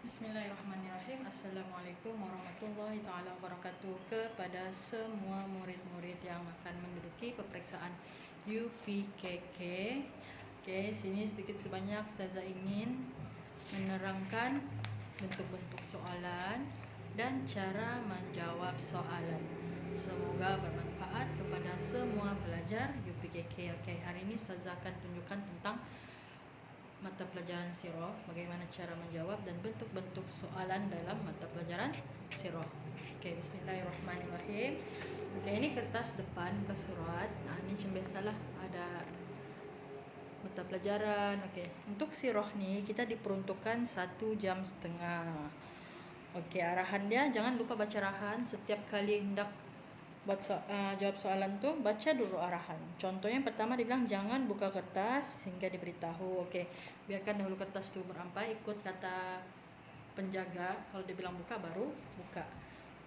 Bismillahirrahmanirrahim. Assalamualaikum warahmatullahi taala wabarakatuh. Kepada semua murid-murid yang akan menduduki peperiksaan UPKK. Oke, sini sedikit sebanyak Ustazah ingin menerangkan bentuk-bentuk soalan dan cara menjawab soalan. Semoga bermanfaat kepada semua pelajar UPKK. Oke, hari ini Ustazah akan tunjukkan tentang mata pelajaran sirah, bagaimana cara menjawab dan bentuk-bentuk soalan dalam mata pelajaran sirah. Okey, bismillahirrahmanirrahim. Okey, ini kertas depan ke surat. Ini macam biasalah ada mata pelajaran. Okey, untuk sirah ni kita diperuntukkan 1 jam setengah. Okey, arahan dia jangan lupa baca arahan setiap kali hendak buat jawab soalan tu, baca dulu arahan. Contohnya yang pertama dia bilang jangan buka kertas sehingga diberitahu. Okey, biarkan dahulu kertas tu berampai, ikut kata penjaga. Kalau dia bilang buka, baru buka.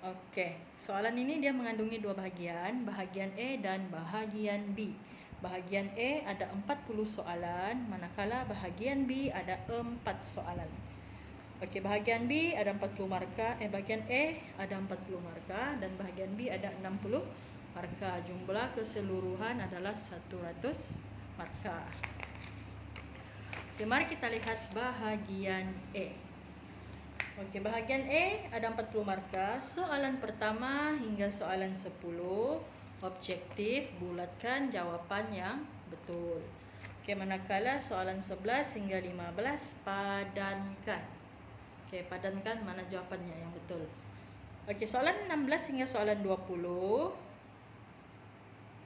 Okey, soalan ini dia mengandungi 2 bahagian, bahagian A dan bahagian B. Bahagian A ada 40 soalan, manakala bahagian B ada 4 soalan. Okey, bahagian B ada 40 markah, bahagian A ada 40 markah dan bahagian B ada 60 markah. Jumlah keseluruhan adalah 100 markah. Okey, mari kita lihat bahagian A. Okey, bahagian A ada 40 markah. Soalan pertama hingga soalan 10 objektif, bulatkan jawapan yang betul. Okey, manakala soalan 11 hingga 15 padankan. Okey, padankan mana jawapannya yang betul. Okey, soalan 16 hingga soalan 20.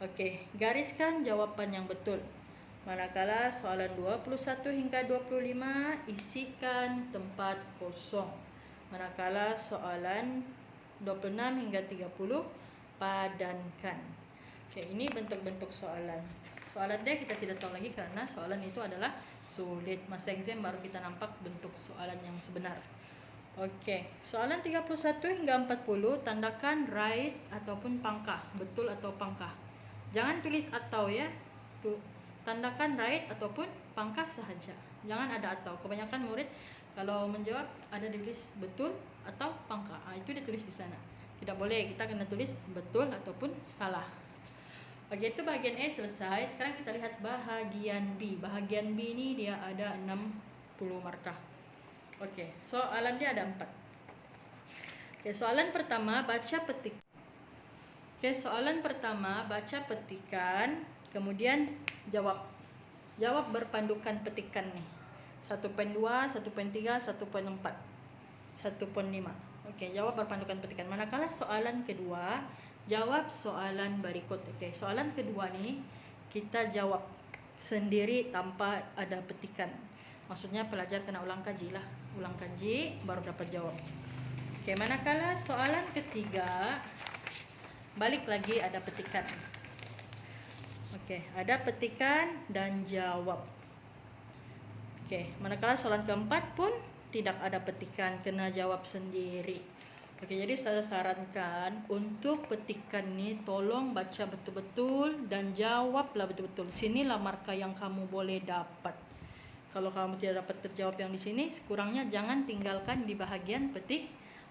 Okey, gariskan jawapan yang betul. Manakala soalan 21 hingga 25, isikan tempat kosong. Manakala soalan 26 hingga 30, padankan. Okey, ini bentuk-bentuk soalan. Soalan dia kita tidak tahu lagi karena soalan itu adalah sulit. Masa exam baru kita nampak bentuk soalan yang sebenar. Okey, soalan 31 hingga 40 tandakan right ataupun pangkah, betul atau pangkah. Jangan tulis atau ya. Tandakan right ataupun pangkah sahaja. Jangan ada atau. Kebanyakan murid kalau menjawab ada ditulis betul atau pangkah. Itu ditulis di sana. Tidak boleh, kita kena tulis betul ataupun salah. Okey, itu bahagian A selesai. Sekarang kita lihat bahagian B. Bahagian B ni dia ada 60 markah. Okey, soalan dia ada 4. Okey, soalan pertama baca petikan. Okey, soalan pertama baca petikan, kemudian jawab. Jawab berpandukan petikan ni. 1.2, 1.3, 1.4, 1.5. Okey, jawab berpandukan petikan. Manakala soalan kedua, jawab soalan berikut. Okey, soalan kedua ni kita jawab sendiri tanpa ada petikan. Maksudnya pelajar kena ulang kaji lah. Ulang kaji baru dapat jawab. Okey, manakala soalan ketiga balik lagi ada petikan. Okey, ada petikan dan jawab. Okey, manakala soalan keempat pun tidak ada petikan, kena jawab sendiri. Okey, jadi Ustazah sarankan untuk petikan ni tolong baca betul-betul dan jawablah betul-betul. Sinilah markah yang kamu boleh dapat. Kalau kamu tidak dapat terjawab yang di sini, sekurangnya jangan tinggalkan di bahagian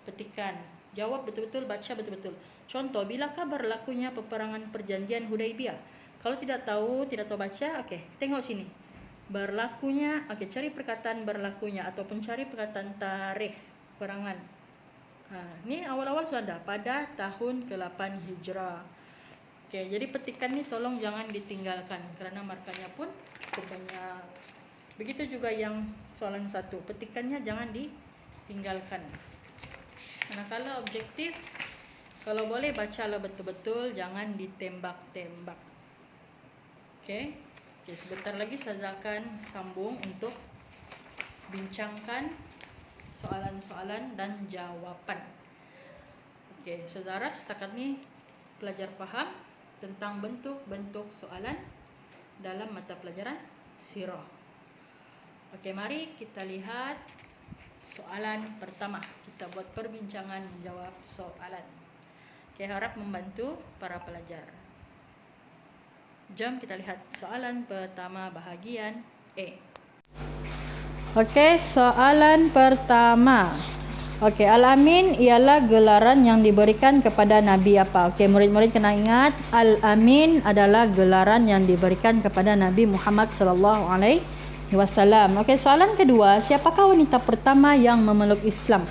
petikan. Jawab betul-betul, baca betul-betul. Contoh, bilakah berlakunya peperangan perjanjian Hudaibiyah? Kalau tidak tahu baca, okey, tengok sini. Berlakunya, okey, cari perkataan berlakunya ataupun cari perkataan tarikh perangan. Ni awal-awal sudah ada pada tahun ke-8 Hijrah. Okey, jadi petikan ni tolong jangan ditinggalkan kerana markanya pun cukup banyak. Begitu juga yang soalan 1, petikannya jangan ditinggalkan. Manakala objektif, kalau boleh bacalah betul-betul, jangan ditembak-tembak. Okey. Okey, sebentar lagi saya akan sambung untuk bincangkan soalan-soalan dan jawapan. Okey, saya harap setakat ni pelajar faham tentang bentuk-bentuk soalan dalam mata pelajaran sirah. Okey, mari kita lihat soalan pertama. Kita buat perbincangan menjawab soalan. Okey, harap membantu para pelajar. Jom kita lihat soalan pertama bahagian A. Okey, soalan pertama. Okey, Al-Amin ialah gelaran yang diberikan kepada Nabi apa? Okey, murid-murid kena ingat, Al-Amin adalah gelaran yang diberikan kepada Nabi Muhammad sallallahu alaihi wasallam. Okey, soalan kedua, siapakah wanita pertama yang memeluk Islam?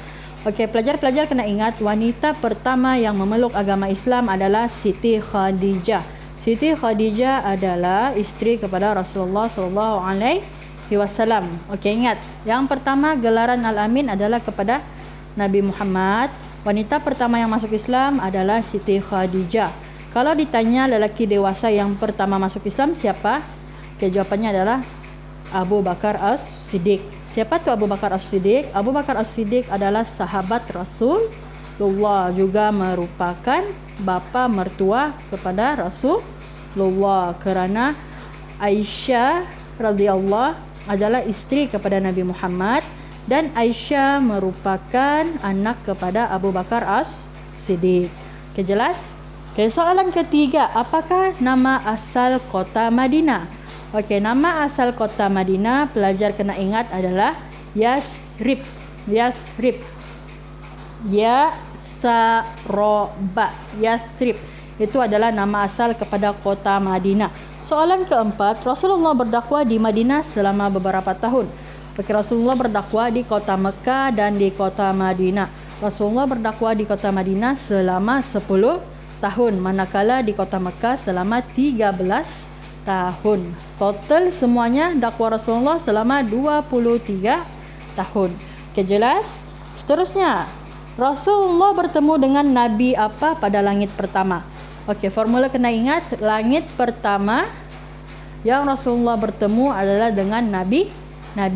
Okey, pelajar-pelajar kena ingat, wanita pertama yang memeluk agama Islam adalah Siti Khadijah. Siti Khadijah adalah isteri kepada Rasulullah sallallahu alaihi wasallam. Okey, ingat, yang pertama gelaran Al-Amin adalah kepada Nabi Muhammad. Wanita pertama yang masuk Islam adalah Siti Khadijah. Kalau ditanya lelaki dewasa yang pertama masuk Islam siapa? Okey, jawapannya adalah Abu Bakar As-Siddiq. Siapa tu Abu Bakar As-Siddiq? Abu Bakar As-Siddiq adalah sahabat Rasulullah, juga merupakan bapa mertua kepada Rasulullah, kerana Aisyah radhiyallahu adalah isteri kepada Nabi Muhammad dan Aisyah merupakan anak kepada Abu Bakar As-Siddiq. Okey, jelas? Okey, soalan ketiga, apakah nama asal kota Madinah? Okey, nama asal kota Madinah pelajar kena ingat adalah Yasrib. Yasrib. Ya-sa-ro-ba. Yasrib. Itu adalah nama asal kepada kota Madinah. Soalan keempat, Rasulullah berdakwah di Madinah selama beberapa tahun. Okey, Rasulullah berdakwah di kota Mekah dan di kota Madinah. Rasulullah berdakwah di kota Madinah selama 10 tahun, manakala di kota Mekah selama 13 tahun. Total semuanya dakwah Rasulullah selama 23 tahun. Okey, jelas? Seterusnya, Rasulullah bertemu dengan Nabi apa pada langit pertama? Okey, formula kena ingat, langit pertama yang Rasulullah bertemu adalah dengan Nabi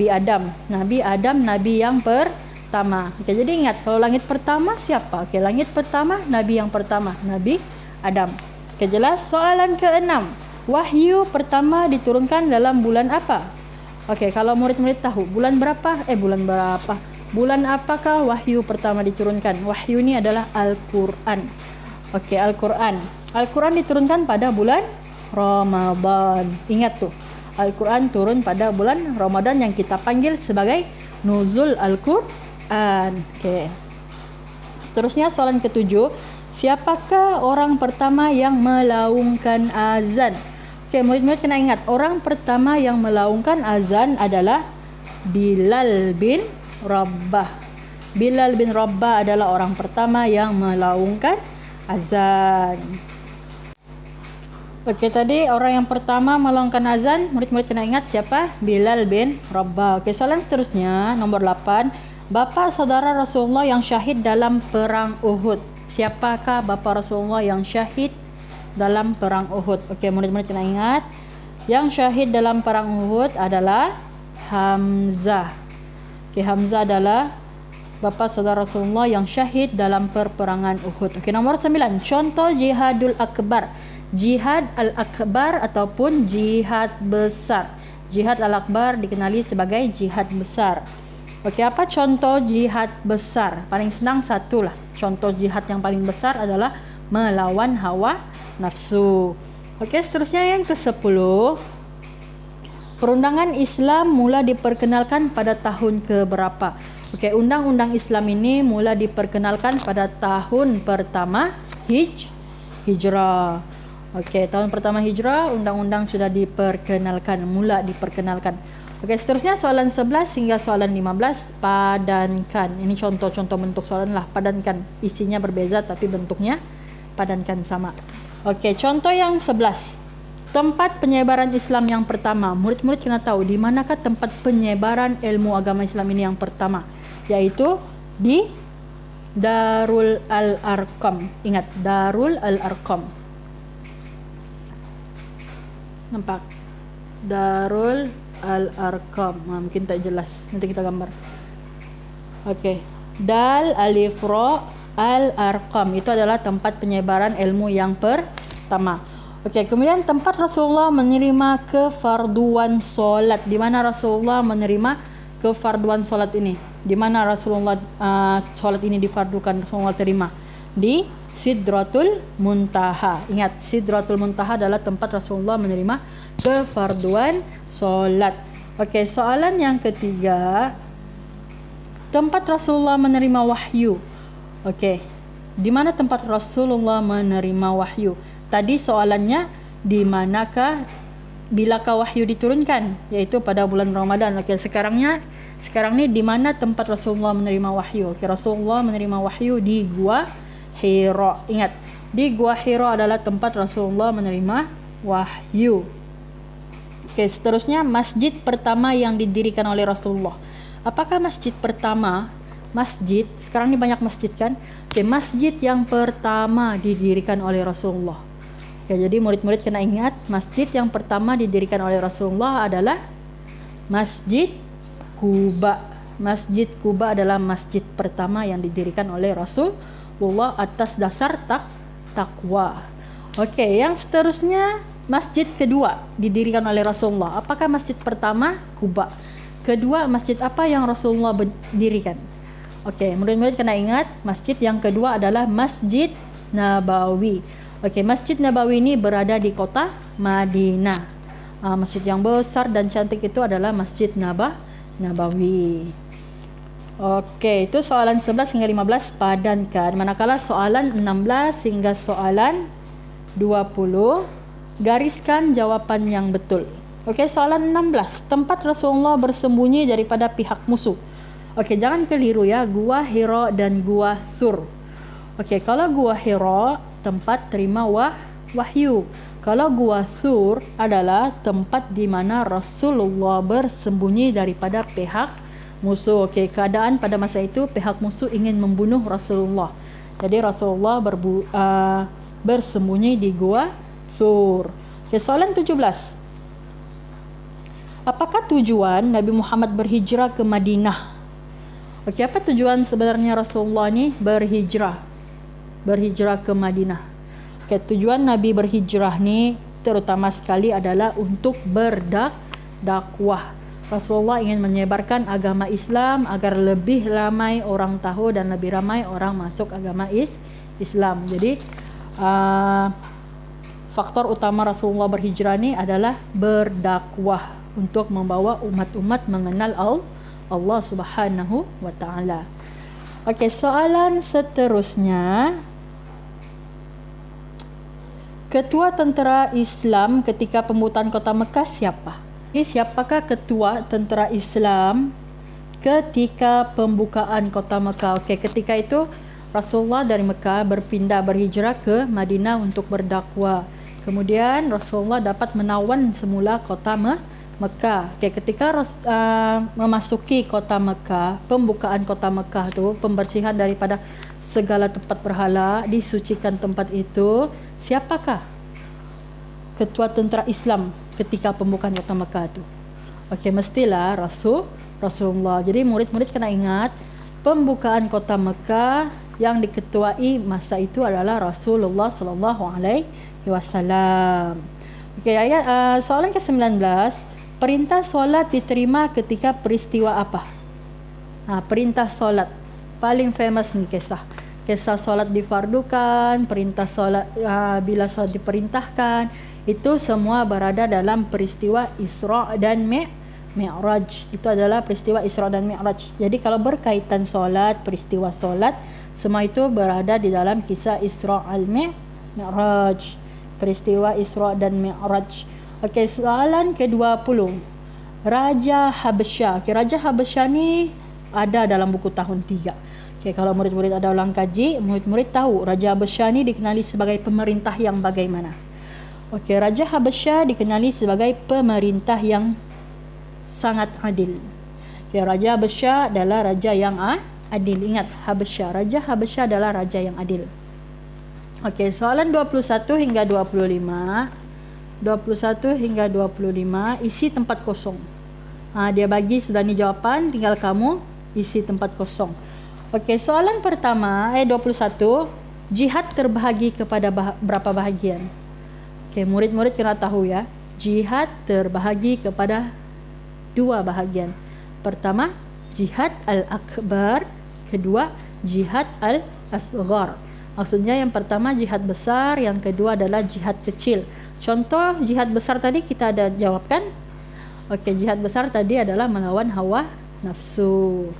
Adam. Nabi Adam, Nabi yang pertama. Okey, jadi ingat, kalau langit pertama siapa? Okey, langit pertama, Nabi yang pertama, Nabi Adam. Okey, jelas? Soalan keenam, wahyu pertama diturunkan dalam bulan apa? Okey, kalau murid-murid tahu, bulan berapa? Bulan apakah wahyu pertama diturunkan? Wahyu ini adalah Al-Quran. Okey, Al-Quran. Al-Quran diturunkan pada bulan Ramadan. Ingat tu, Al-Quran turun pada bulan Ramadan yang kita panggil sebagai Nuzul Al-Quran. Okey. Seterusnya soalan ketujuh, siapakah orang pertama yang melaungkan azan? Okey, murid-murid kena ingat, orang pertama yang melaungkan azan adalah Bilal bin Rabah. Bilal bin Rabah adalah orang pertama yang melaungkan azan. Okey, tadi orang yang pertama melaungkan azan, murid-murid kena ingat siapa? Bilal bin Rabah. Okey, soalan seterusnya nombor 8, bapa saudara Rasulullah yang syahid dalam perang Uhud. Siapakah bapa Rasulullah yang syahid dalam perang Uhud? Okey, murid-murid kena ingat, yang syahid dalam perang Uhud adalah Hamzah. Okey, Hamzah adalah bapa saudara Rasulullah yang syahid dalam perperangan Uhud. Okey, nombor 9, contoh jihadul akbar. Jihad al-akbar ataupun jihad besar. Jihad al-akbar dikenali sebagai jihad besar. Okey, apa contoh jihad besar? Paling senang satulah. Contoh jihad yang paling besar adalah melawan hawa nafsu. Okey, seterusnya yang ke-10. Perundangan Islam mula diperkenalkan pada tahun ke-berapa? Okey, undang-undang Islam ini mula diperkenalkan pada tahun pertama Hijrah. Okey, tahun pertama Hijrah, undang-undang sudah diperkenalkan, mula diperkenalkan. Okey, seterusnya soalan 11 hingga soalan 15, padankan. Ini contoh-contoh bentuk soalan lah, padankan. Isinya berbeza tapi bentuknya padankan sama. Okey, contoh yang 11. Tempat penyebaran Islam yang pertama. Murid-murid kena tahu di manakah tempat penyebaran ilmu agama Islam ini yang pertama, yaitu di Darul Al-Arqam. Ingat, Darul Al-Arqam. Nampak? Darul Al-Arqam. Mungkin tak jelas, nanti kita gambar. Okey, Dal Alif Ra Al-Arqam itu adalah tempat penyebaran ilmu yang pertama. Okey, kemudian tempat Rasulullah menerima kefarduan solat. Di mana Rasulullah menerima kefarduan solat ini? Di mana Rasulullah solat ini difardukan, Rasulullah terima? Di Sidratul Muntaha. Ingat, Sidratul Muntaha adalah tempat Rasulullah menerima kefarduan solat. Okey, soalan yang ketiga, tempat Rasulullah menerima wahyu. Okey, di mana tempat Rasulullah menerima wahyu? Tadi soalannya di manakah bilakah wahyu diturunkan, iaitu pada bulan Ramadan. Okey, sekarang ni di mana tempat Rasulullah menerima wahyu? Okey, Rasulullah menerima wahyu di Gua Hira. Ingat, di Gua Hira adalah tempat Rasulullah menerima wahyu. Okey, seterusnya masjid pertama yang didirikan oleh Rasulullah. Apakah masjid pertama? Masjid, sekarang ni banyak masjid kan? Okey, masjid yang pertama didirikan oleh Rasulullah. Okey, jadi murid-murid kena ingat, masjid yang pertama didirikan oleh Rasulullah adalah Masjid Quba. Masjid Quba adalah masjid pertama yang didirikan oleh Rasulullah atas dasar takwa. Okey, yang seterusnya masjid kedua didirikan oleh Rasulullah. Apakah masjid pertama? Quba. Kedua, masjid apa yang Rasulullah dirikan? Okey, murid-murid kena ingat, masjid yang kedua adalah Masjid Nabawi. Okey, Masjid Nabawi ini berada di kota Madinah. Masjid yang besar dan cantik itu adalah Masjid Nabawi. Okey, itu soalan 11 hingga 15 padankan. Manakala soalan 16 hingga soalan 20, gariskan jawapan yang betul. Okey, soalan 16. Tempat Rasulullah bersembunyi daripada pihak musuh. Okey, jangan keliru ya. Gua Hira dan Gua Thur. Okey, kalau Gua Hira tempat terima wahyu. Kalau Gua Thur adalah tempat di mana Rasulullah bersembunyi daripada pihak musuh. Okey, keadaan pada masa itu pihak musuh ingin membunuh Rasulullah. Jadi Rasulullah bersembunyi di Gua Thur. Okay, soalan 17. Apakah tujuan Nabi Muhammad berhijrah ke Madinah? Okey, apa tujuan sebenarnya Rasulullah ni berhijrah ke Madinah? Okey, tujuan Nabi berhijrah ni terutama sekali adalah untuk berdakwah. Rasulullah ingin menyebarkan agama Islam agar lebih ramai orang tahu dan lebih ramai orang masuk agama Islam. Jadi faktor utama Rasulullah berhijrah ni adalah berdakwah untuk membawa umat-umat mengenal Allah Subhanahu wa taala. Okey, soalan seterusnya. Ketua tentera Islam ketika pembukaan kota Mekah siapa? Siapakah ketua tentera Islam ketika pembukaan kota Mekah? Okey, ketika itu Rasulullah dari Mekah berhijrah ke Madinah untuk berdakwah. Kemudian Rasulullah dapat menawan semula kota Mekah. Okay, ketika memasuki kota Mekah, pembukaan kota Mekah tu, pembersihan daripada segala tempat berhala, disucikan tempat itu. Siapakah ketua tentera Islam ketika pembukaan kota Mekah tu? Okey, mestilah Rasulullah. Jadi murid-murid kena ingat, pembukaan kota Mekah yang diketuai masa itu adalah Rasulullah sallallahu alaihi wasallam. Okey, ayat soalan ke-19, perintah solat diterima ketika peristiwa apa? Perintah solat paling famous ni kisah solat difardukan, perintah solat bila solat diperintahkan, itu semua berada dalam peristiwa Isra dan Mi'raj. Itu adalah peristiwa Isra dan Mi'raj. Jadi kalau berkaitan solat, peristiwa solat, semua itu berada di dalam kisah Isra al-Mi'raj. Peristiwa Isra dan Mi'raj. Okey, soalan ke-20. Raja Habasyah. Okey, Raja Habasyah ni ada dalam buku tahun 3. Okey, kalau murid-murid ada ulang kaji, murid-murid tahu Raja Habasyah ni dikenali sebagai pemerintah yang bagaimana? Okey, Raja Habasyah dikenali sebagai pemerintah yang sangat adil. Okey, Raja Habasyah adalah raja yang adil. Ingat, Habasyah. Raja Habasyah adalah raja yang adil. Okey, soalan 21 hingga 25. 21 hingga 25, isi tempat kosong. Dia bagi sudah ni jawapan, tinggal kamu isi tempat kosong. Okey, soalan pertama, 21, jihad terbahagi kepada berapa bahagian? Okey, murid-murid kena tahu ya. Jihad terbahagi kepada 2 bahagian. Pertama, jihad al-akbar, kedua jihad al-asghar. Maksudnya yang pertama jihad besar, yang kedua adalah jihad kecil. Contoh jihad besar tadi kita ada jawabkan. Oke, jihad besar tadi adalah melawan hawa nafsu.